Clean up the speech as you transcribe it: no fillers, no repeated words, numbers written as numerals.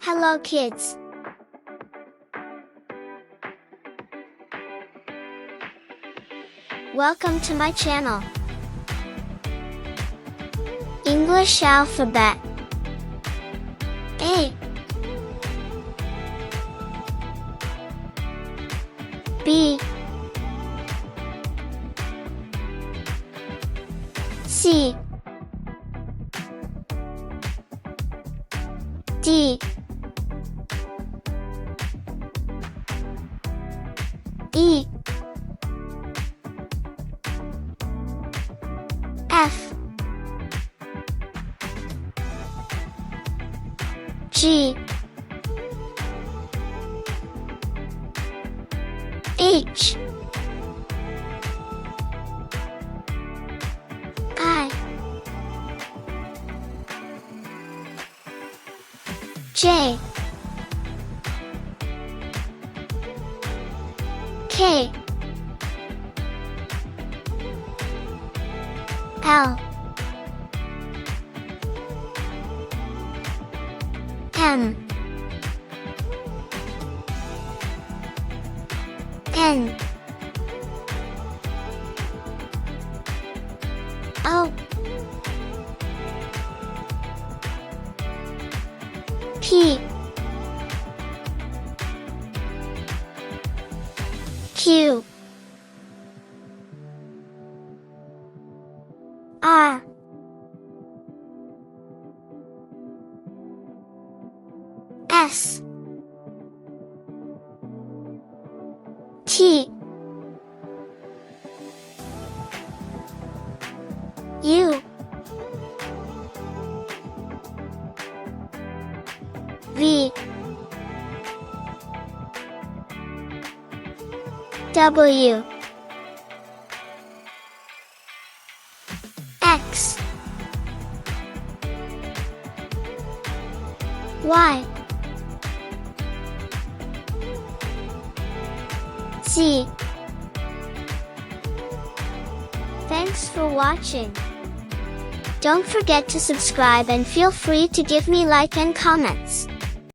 Hello kids. Welcome to my channel. English alphabet. A B C D E F G H I J K L M N O P Q R S T U V W X Y Z. Thanks for watching. Don't forget to subscribe and feel free to give me like and comments.